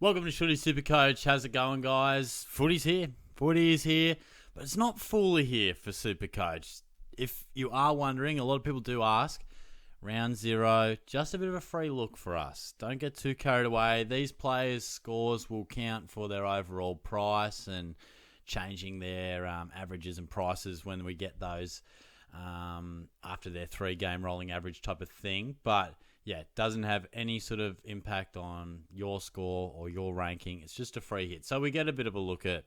Welcome to Shooty SuperCoach. How's it going, guys? Footy's here. Footy is here, but it's not fully here for SuperCoach. If you are wondering, a lot of people do ask, round 0, just a bit of a free look for us. Don't get too carried away. These players' scores will count for their overall price and changing their averages and prices when we get those after their 3-game rolling average type of thing. But yeah, it doesn't have any sort of impact on your score or your ranking. It's just a free hit. So we get a bit of a look at,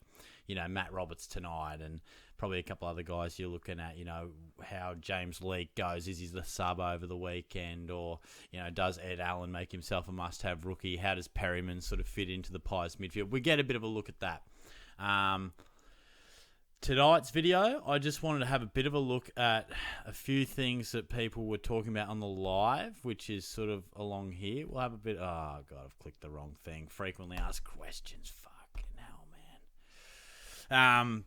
Matt Roberts tonight and probably a couple other guys you're looking at, how James Leake goes. Is he the sub over the weekend? Or, does Ed Allen make himself a must-have rookie? How does Perryman sort of fit into the Pies midfield? We get a bit of a look at that. Tonight's video, I just wanted to have a bit of a look at a few things that people were talking about on the live, which is sort of along here. We'll have a bit... Oh, God, I've clicked the wrong thing. Frequently asked questions. Fucking hell, man.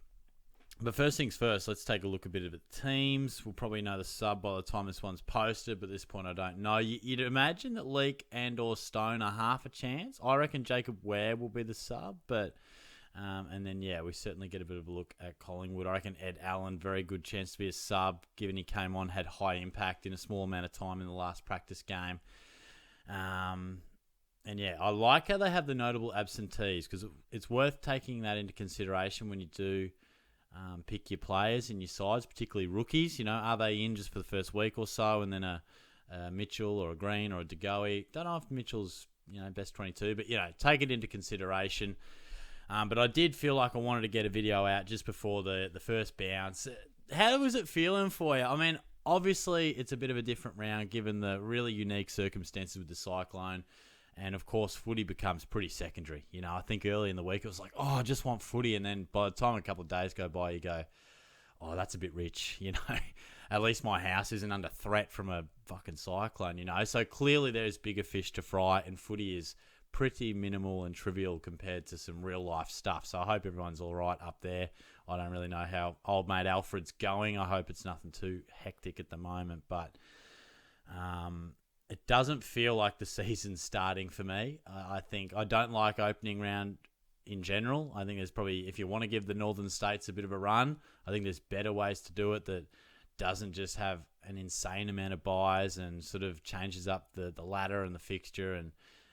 But first things first, let's take a look a bit at the teams. We'll probably know the sub by the time this one's posted, but at this point I don't know. You'd imagine that Leake and or Stone are half a chance. I reckon Jacob Ware will be the sub, but... and then, we certainly get a bit of a look at Collingwood. I reckon Ed Allen, very good chance to be a sub, given he came on, had high impact in a small amount of time in the last practice game. I like how they have the notable absentees, because it's worth taking that into consideration when you do pick your players in your sides, particularly rookies. Are they in just for the first week or so, and then a Mitchell or a Green or a De Goey? Don't know if Mitchell's best 22, but take it into consideration. But I did feel like I wanted to get a video out just before the first bounce. How was it feeling for you? I mean, obviously it's a bit of a different round given the really unique circumstances with the cyclone. And, of course, footy becomes pretty secondary. I think early in the week it was like, oh, I just want footy. And then by the time a couple of days go by, you go, oh, that's a bit rich, At least my house isn't under threat from a fucking cyclone, So clearly there's bigger fish to fry, and footy is pretty minimal and trivial compared to some real life stuff. So I hope everyone's all right up there. I don't really know how old mate Alfred's going. I hope it's nothing too hectic at the moment, but it doesn't feel like the season's starting for me. I think I don't like opening round in general. I think there's probably, if you want to give the Northern States a bit of a run, I think there's better ways to do it that doesn't just have an insane amount of buys and sort of changes up the ladder and the fixture.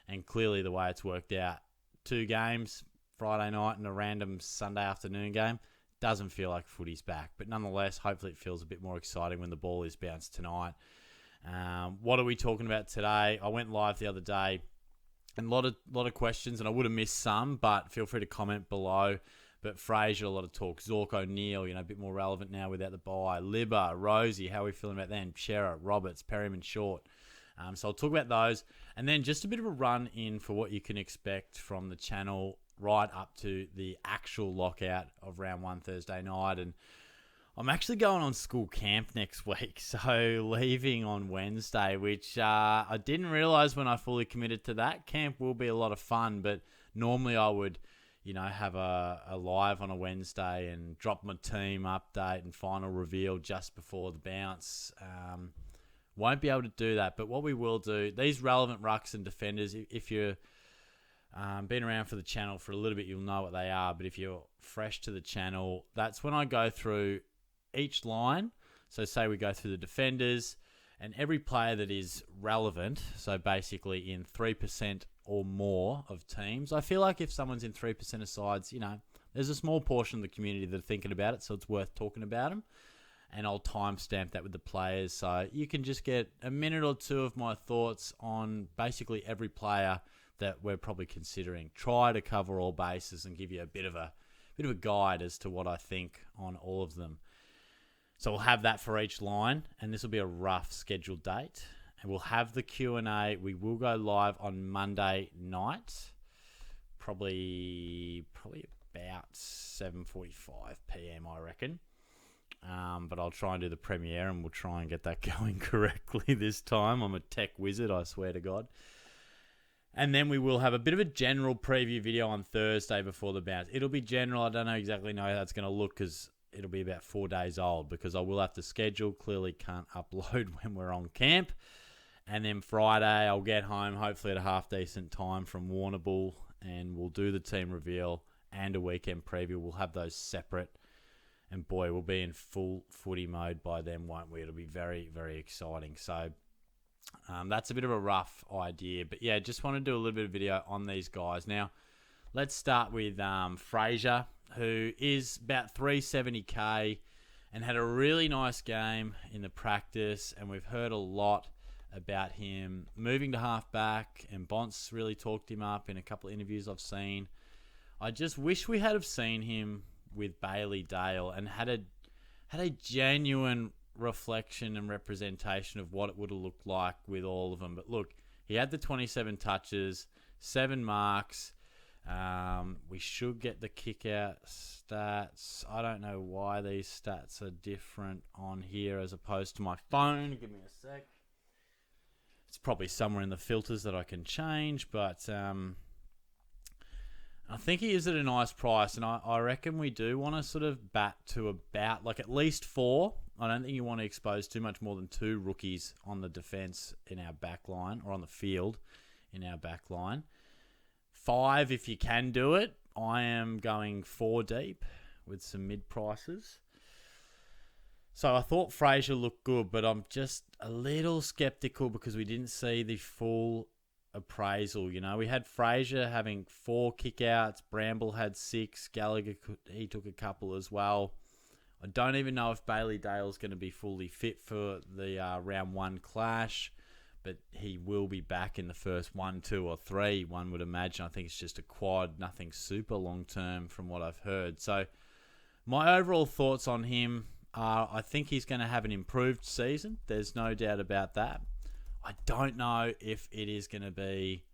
And clearly the way it's worked out, 2 games, Friday night and a random Sunday afternoon game, doesn't feel like footy's back. But nonetheless, hopefully it feels a bit more exciting when the ball is bounced tonight. What are we talking about today? I went live the other day, and a lot of questions, and I would have missed some, but feel free to comment below. But Freijah, a lot of talk. Zork O'Neill, a bit more relevant now without the bye. Libba, Rozee, how are we feeling about them? Cerra, Roberts, Perryman, Short. So I'll talk about those, and then just a bit of a run in for what you can expect from the channel right up to the actual lockout of round 1 Thursday night. And I'm actually going on school camp next week, so leaving on Wednesday, which I didn't realise when I fully committed to that. Camp will be a lot of fun, but normally I would, have a live on a Wednesday and drop my team update and final reveal just before the bounce. Won't be able to do that, but what we will do, these relevant rucks and defenders, if you're been around for the channel for a little bit, you'll know what they are, but if you're fresh to the channel, that's when I go through each line. So say we go through the defenders, and every player that is relevant, so basically in 3% or more of teams, I feel like if someone's in 3% of sides, there's a small portion of the community that are thinking about it, so it's worth talking about them. And I'll timestamp that with the players, so you can just get a minute or two of my thoughts on basically every player that we're probably considering. Try to cover all bases and give you a bit of a guide as to what I think on all of them. So we'll have that for each line, and this will be a rough scheduled date. And we'll have the Q&A. We will go live on Monday night, probably about 7:45 p.m. I reckon. But I'll try and do the premiere, and we'll try and get that going correctly this time. I'm a tech wizard, I swear to God. And then we will have a bit of a general preview video on Thursday before the bounce. It'll be general. I don't exactly know how that's going to look because it'll be about 4 days old, because I will have to schedule. Clearly can't upload when we're on camp. And then Friday, I'll get home, hopefully at a half-decent time from Warrnambool, and we'll do the team reveal and a weekend preview. We'll have those separate. And boy, we'll be in full footy mode by then, won't we? It'll be very, very exciting. So that's a bit of a rough idea. But yeah, just want to do a little bit of video on these guys. Now, let's start with Freijah, who is about 370k and had a really nice game in the practice. And we've heard a lot about him moving to halfback, and Bonts really talked him up in a couple of interviews I've seen. I just wish we had have seen him with Bailey Dale and had a genuine reflection and representation of what it would have looked like with all of them. But look, he had the 27 touches, 7 marks. We should get the kick-out stats. I don't know why these stats are different on here as opposed to my phone. Give me a sec. It's probably somewhere in the filters that I can change, but I think he is at a nice price, and I reckon we do want to sort of bat to about like at least 4. I don't think you want to expose too much more than 2 rookies on the defence in our back line, or on the field in our back line. 5 if you can do it. I am going 4 deep with some mid prices. So I thought Freijah looked good, but I'm just a little sceptical because we didn't see the full appraisal. You know, we had Freijah having 4 kickouts. Bramble had 6. Gallagher, he took a couple as well. I don't even know if Bailey Dale's going to be fully fit for the round 1 clash, but he will be back in the first 1, 2 or 3, one would imagine. I think it's just a quad, nothing super long term from what I've heard. So my overall thoughts on him are, I think he's going to have an improved season. There's no doubt about that. I don't know if it is going to be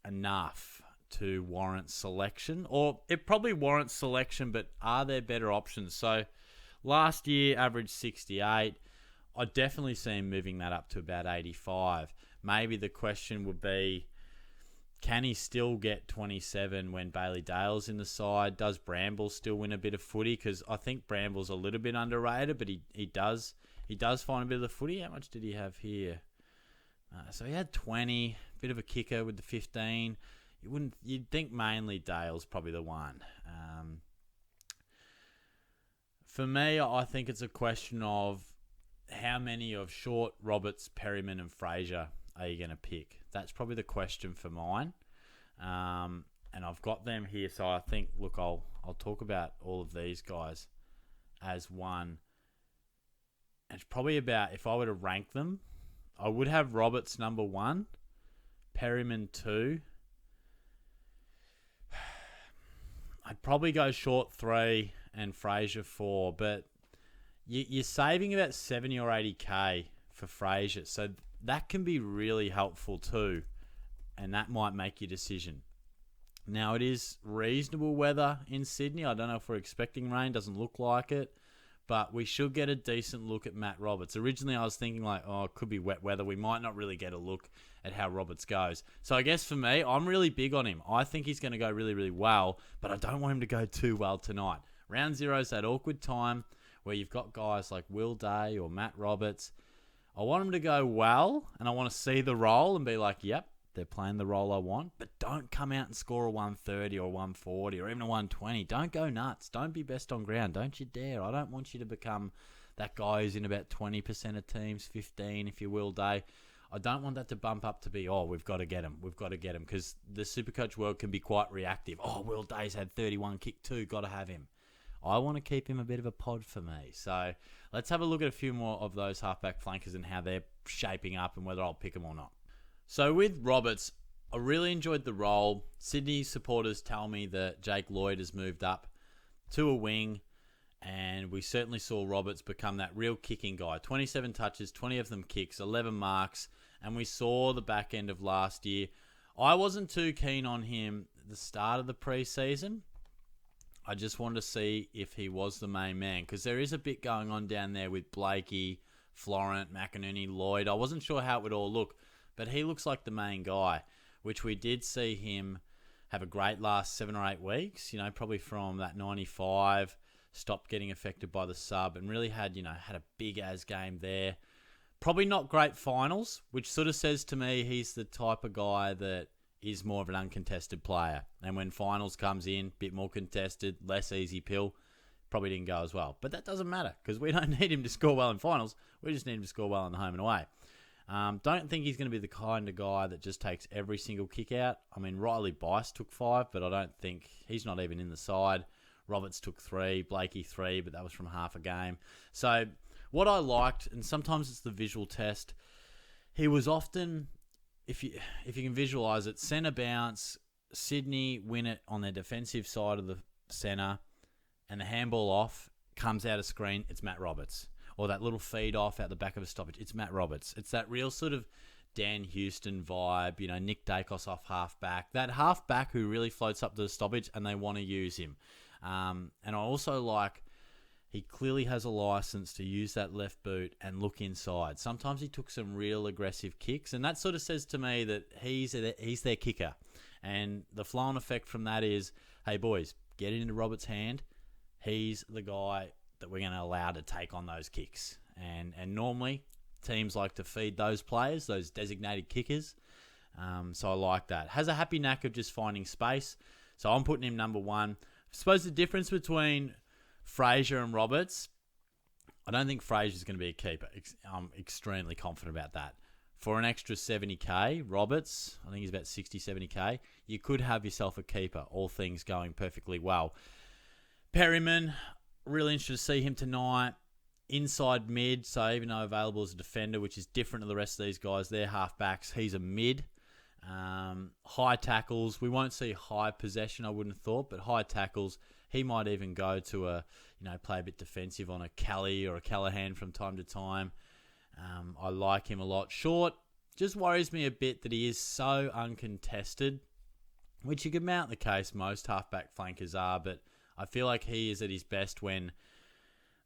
enough to warrant selection, or it probably warrants selection, but are there better options? So last year averaged 68. I definitely see him moving that up to about 85. Maybe the question would be, can he still get 27 when Bailey Dale's in the side? Does Bramble still win a bit of footy? Because I think Bramble's a little bit underrated, but he does find a bit of the footy. How much did he have here? So he had 20, bit of a kicker with the 15. You'd think mainly Dale's probably the one. For me, I think it's a question of how many of Short, Roberts, Perryman and Freijah are you going to pick? That's probably the question for mine. And I've got them here, so I think, look, I'll talk about all of these guys as one. And it's probably about, if I were to rank them, I would have Roberts number 1, Perryman 2. I'd probably go Short 3 and Freijah 4, but you're saving about 70 or 80k for Freijah, so that can be really helpful too, and that might make your decision. Now, it is reasonable weather in Sydney. I don't know if we're expecting rain. Doesn't look like it. But we should get a decent look at Matt Roberts. Originally, I was thinking like, oh, it could be wet weather. We might not really get a look at how Roberts goes. So I guess for me, I'm really big on him. I think he's going to go really, really well, but I don't want him to go too well tonight. Round 0 is that awkward time where you've got guys like Will Day or Matt Roberts. I want him to go well, and I want to see the role and be like, yep, they're playing the role I want, but don't come out and score a 130 or 140 or even a 120. Don't go nuts. Don't be best on ground. Don't you dare. I don't want you to become that guy who's in about 20% of teams, 15 if you will, Day. I don't want that to bump up to be, oh, we've got to get him. We've got to get him, because the Supercoach world can be quite reactive. Oh, Will Day's had 31, kick 2, got to have him. I want to keep him a bit of a pod for me. So let's have a look at a few more of those halfback flankers and how they're shaping up and whether I'll pick them or not. So with Roberts, I really enjoyed the role. Sydney supporters tell me that Jake Lloyd has moved up to a wing, and we certainly saw Roberts become that real kicking guy. 27 touches, 20 of them kicks, 11 marks, and we saw the back end of last year. I wasn't too keen on him at the start of the preseason. I just wanted to see if he was the main man, because there is a bit going on down there with Blakey, Florent, McInerney, Lloyd. I wasn't sure how it would all look, but he looks like the main guy, which we did see him have a great last 7 or 8 weeks, probably from that 95, stopped getting affected by the sub, and really had a big-as game there. Probably not great finals, which sort of says to me he's the type of guy that is more of an uncontested player. And when finals comes in, bit more contested, less easy pill, probably didn't go as well. But that doesn't matter because we don't need him to score well in finals. We just need him to score well in the home and away. Don't think he's going to be the kind of guy that just takes every single kick out. I mean, Riley Bice took 5, but I don't think he's not even in the side. Roberts took 3, Blakey 3, but that was from half a game. So what I liked, and sometimes it's the visual test, he was often, if you can visualise it, centre bounce, Sydney win it on their defensive side of the centre, and the handball off comes out of screen, it's Matt Roberts. Or that little feed off out the back of a stoppage, it's Matt Roberts. It's that real sort of Dan Houston vibe, Nick Dacos off halfback. That halfback who really floats up to the stoppage and they want to use him. And I also like, he clearly has a license to use that left boot and look inside. Sometimes he took some real aggressive kicks, and that sort of says to me that he's their kicker. And the flow-on effect from that is, hey boys, get it into Roberts' hand. He's the guy that we're going to allow to take on those kicks. And normally, teams like to feed those players, those designated kickers. So I like that. Has a happy knack of just finding space. So I'm putting him number 1. I suppose the difference between Freijah and Roberts, I don't think Freijah's going to be a keeper. I'm extremely confident about that. For an extra 70k, Roberts, I think he's about 60, 70k, you could have yourself a keeper, all things going perfectly well. Perryman, really interested to see him tonight. Inside mid, so even though available as a defender, which is different to the rest of these guys, they're halfbacks, he's a mid. High tackles, we won't see high possession, I wouldn't have thought, but high tackles, he might even go to play a bit defensive on a Kelly or a Callahan from time to time. I like him a lot. Short, just worries me a bit that he is so uncontested, which you could mount the case most halfback flankers are, but I feel like he is at his best when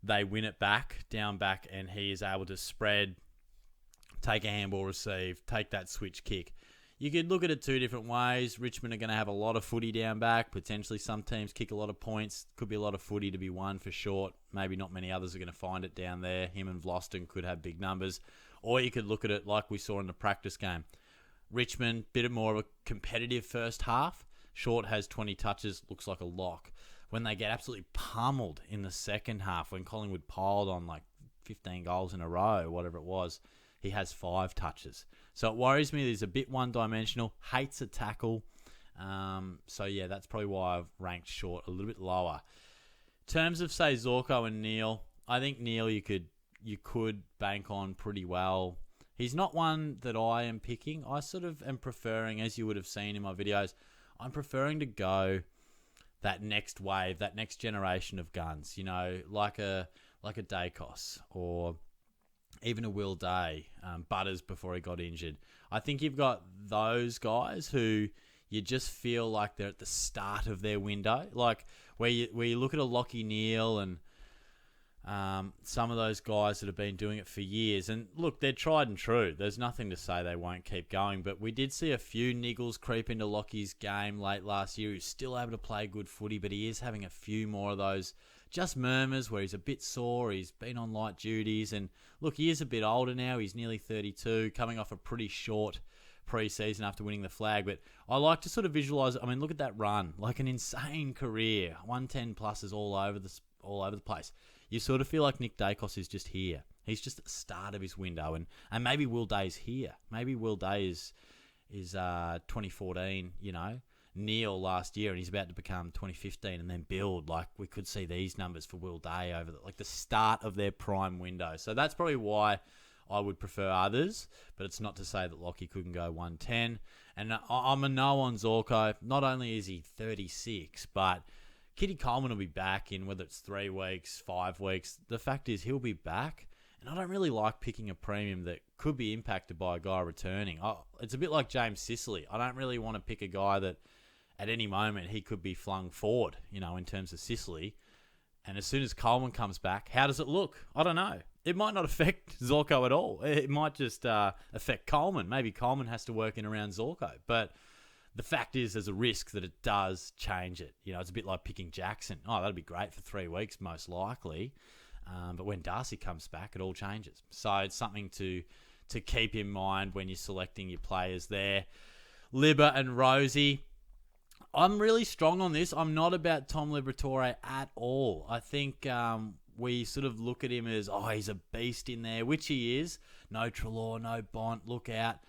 they win it back, down back, and he is able to spread, take a handball receive, take that switch kick. You could look at it 2 different ways. Richmond are going to have a lot of footy down back. Potentially some teams kick a lot of points. Could be a lot of footy to be won for Short. Maybe not many others are going to find it down there. Him and Vlosten could have big numbers. Or you could look at it like we saw in the practice game. Richmond, bit more of a competitive first half. Short has 20 touches, looks like a lock. When they get absolutely pummeled in the second half, when Collingwood piled on like 15 goals in a row, whatever it was, he has 5 touches. So it worries me that he's a bit one-dimensional, hates a tackle. So yeah, that's probably why I've ranked Short a little bit lower. In terms of, say, Zorko and Neil, I think Neil you could bank on pretty well. He's not one that I am picking. I sort of am preferring, as you would have seen in my videos, I'm preferring to go that next wave, that next generation of guns, like a Dacos or even a Will Day, Butters before he got injured. I think you've got those guys who you just feel like they're at the start of their window, like where you look at a Lockie Neal and some of those guys that have been doing it for years. And look, they're tried and true. There's nothing to say they won't keep going. But we did see a few niggles creep into Lockie's game late last year. He's still able to play good footy, but he is having a few more of those just murmurs where he's a bit sore. He's been on light duties. And look, he is a bit older now. He's nearly 32, coming off a pretty short pre-season after winning the flag. But I like to sort of visualise it. I mean, look at that run. Like an insane career. 110 pluses all over the place. You sort of feel like Nick Dacos is just here. He's just at the start of his window. And maybe Will Day's here. Maybe Will Day is 2014, Neil last year, and he's about to become 2015 and then build. Like, we could see these numbers for Will Day over the start of their prime window. So that's probably why I would prefer others, but it's not to say that Lockie couldn't go 110. And I'm a no on Zorko. Not only is he 36, but Kitty Coleman will be back in whether it's 3 weeks, 5 weeks. The fact is he'll be back. And I don't really like picking a premium that could be impacted by a guy returning. It's a bit like James Sicily. I don't really want to pick a guy that at any moment he could be flung forward, in terms of Sicily. And as soon as Coleman comes back, how does it look? I don't know. It might not affect Zorko at all. It might just affect Coleman. Maybe Coleman has to work in around Zorko. But the fact is there's a risk that it does change it. It's a bit like picking Jackson. Oh, that'd be great for 3 weeks, most likely. But when Darcy comes back, it all changes. So it's something to keep in mind when you're selecting your players there. Libba and Rozee. I'm really strong on this. I'm not about Tom Liberatore at all. I think we sort of look at him as, he's a beast in there, which he is. No Treloar, no Bont, look out.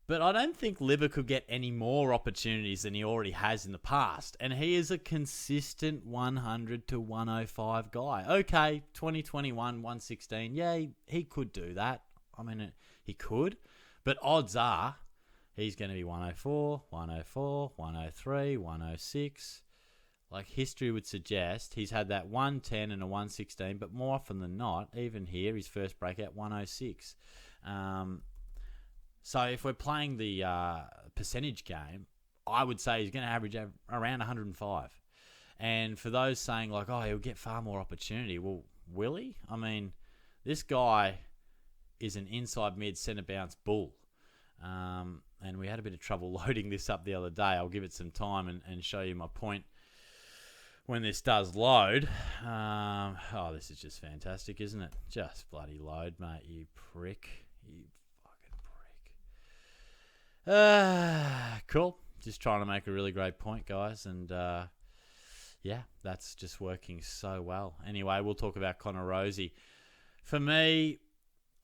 But I don't think Libba could get any more opportunities than he already has in the past. And he is a consistent 100 to 105 guy. Okay, 2021, 116. Yeah, he could do that. I mean, he could. But odds are he's going to be 104, 104, 103, 106. Like history would suggest, he's had that 110 and a 116. But more often than not, even here, his first breakout, 106. So if we're playing the percentage game, I would say he's going to average around 105. And for those saying like, he'll get far more opportunity. Well, will he? I mean, this guy is an inside mid centre bounce bull. And we had a bit of trouble loading this up the other day. I'll give it some time and show you my point when this does load. This is just fantastic, isn't it? Just bloody load, mate, you prick. You cool. Just trying to make a really great point, guys. And that's just working so well. Anyway, we'll talk about Connor Rozee. For me,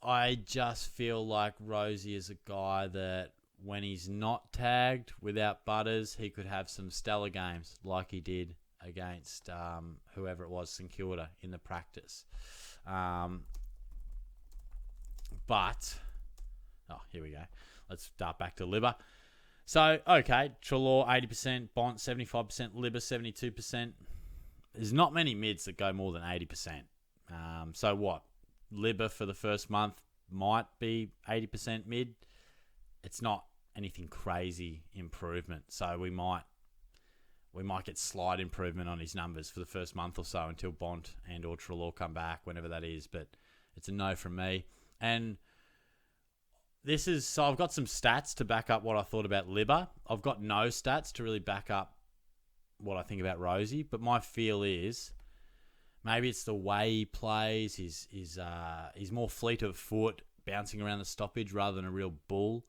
I just feel like Rozee is a guy that when he's not tagged without butters, he could have some stellar games like he did against whoever it was, St Kilda, in the practice. Here we go. Let's start back to Libba. So, okay, Treloar 80%, Bont 75%, Libba 72%. There's not many mids that go more than 80%. So what? Libba for the first month might be 80% mid. It's not anything crazy improvement. So we might get slight improvement on his numbers for the first month or so until Bont and or Treloar come back, whenever that is. But it's a no from me. And I've got some stats to back up what I thought about Libba. I've got no stats to really back up what I think about Rozee, but my feel is maybe it's the way he plays. He's more fleet of foot, bouncing around the stoppage rather than a real bull.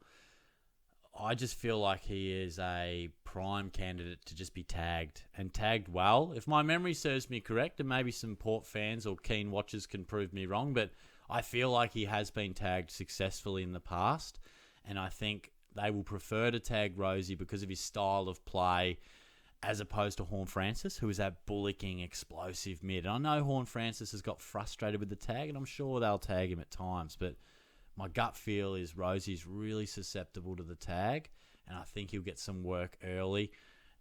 I just feel like he is a prime candidate to just be tagged, and tagged well. If my memory serves me correct, and maybe some Port fans or keen watchers can prove me wrong, but I feel like he has been tagged successfully in the past, and I think they will prefer to tag Rozee because of his style of play as opposed to Horne-Francis, who is that bullocking, explosive mid. And I know Horne-Francis has got frustrated with the tag, and I'm sure they'll tag him at times, but my gut feel is Rozee's really susceptible to the tag, and I think he'll get some work early.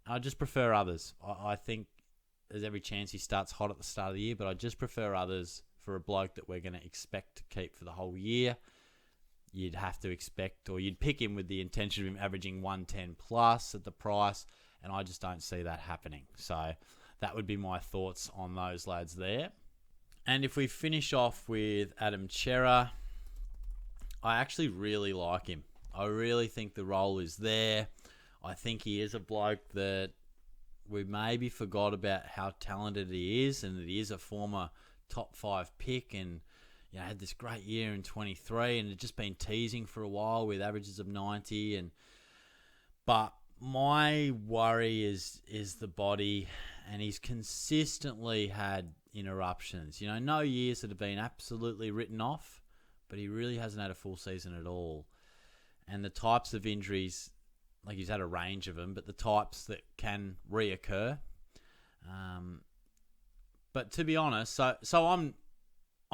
I just prefer others. I think there's every chance he starts hot at the start of the year, but I just prefer others for a bloke that we're going to expect to keep for the whole year. You'd have to expect, or you'd pick him with the intention of him averaging 110 plus at the price, and I just don't see that happening. So that would be my thoughts on those lads there. And if we finish off with Adam Cerra, I actually really like him. I really think the role is there. I think he is a bloke that we maybe forgot about how talented he is, and that he is a former top 5 pick, and had this great year in 23, and had just been teasing for a while with averages of 90. But my worry is the body, and he's consistently had interruptions. No years that have been absolutely written off, but he really hasn't had a full season at all. And the types of injuries, like he's had a range of them, but the types that can reoccur. But to be honest, so I'm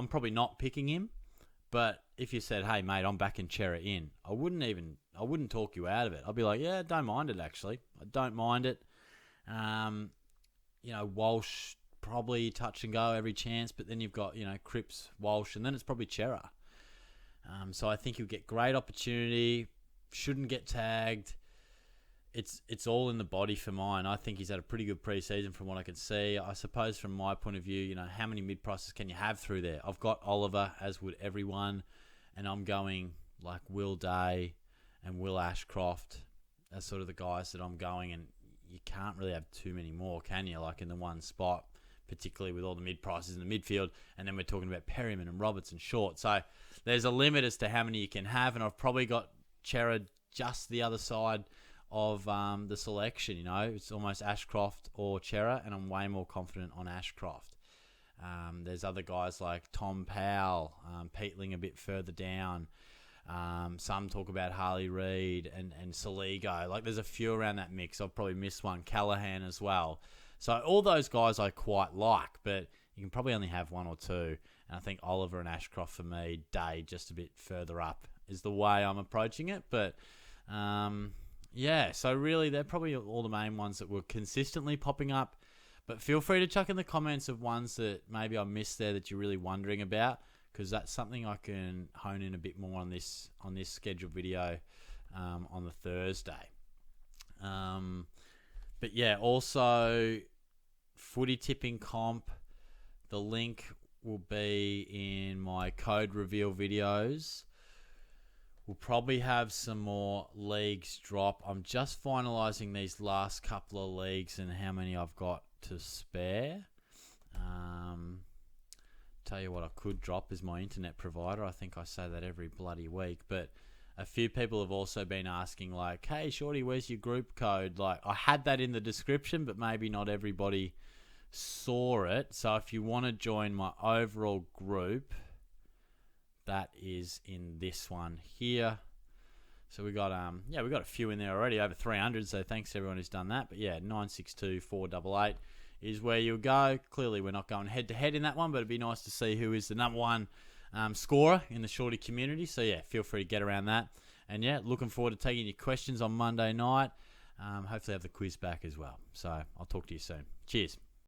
probably not picking him. But if you said, "Hey mate, I'm backing Cerra in," I wouldn't talk you out of it. I'd be like, "Yeah, don't mind it actually. I don't mind it." Walsh probably touch and go every chance, but then you've got Cripps, Walsh, and then it's probably Cerra. So I think he'll get great opportunity. Shouldn't get tagged. It's all in the body for mine. I think he's had a pretty good pre-season from what I can see. I suppose from my point of view, how many mid-prices can you have through there? I've got Oliver, as would everyone, and I'm going like Will Day and Will Ashcroft. That's sort of the guys that I'm going, and you can't really have too many more, can you? Like in the one spot, particularly with all the mid-prices in the midfield, and then we're talking about Perryman and Roberts and Short. So there's a limit as to how many you can have, and I've probably got Cerra just the other side of the selection. It's almost Ashcroft or Cerra, and I'm way more confident on Ashcroft. There's other guys like Tom Powell, Peatling a bit further down. Some talk about Harley Reid and Saligo. Like, there's a few around that mix. I've probably missed one. Callahan as well. So all those guys I quite like, but you can probably only have one or two. And I think Oliver and Ashcroft for me, Day just a bit further up is the way I'm approaching it. But so really they're probably all the main ones that were consistently popping up. But feel free to chuck in the comments of ones that maybe I missed there that you're really wondering about, because that's something I can hone in a bit more on this scheduled video on the Thursday. But yeah, also footy tipping comp. The link will be in my code reveal videos. We'll probably have some more leagues drop. I'm just finalising these last couple of leagues and how many I've got to spare. Tell you what I could drop is my internet provider. I think I say that every bloody week, but a few people have also been asking, like, hey, Shorty, where's your group code? Like, I had that in the description, but maybe not everybody saw it. So if you want to join my overall group, that is in this one here. So we got we got a few in there already, over 300. So thanks to everyone who's done that. But yeah, 962-488 is where you'll go. Clearly, we're not going head to head in that one, but it'd be nice to see who is the number one scorer in the Shorty community. So yeah, feel free to get around that. And yeah, looking forward to taking your questions on Monday night. Hopefully have the quiz back as well. So I'll talk to you soon. Cheers.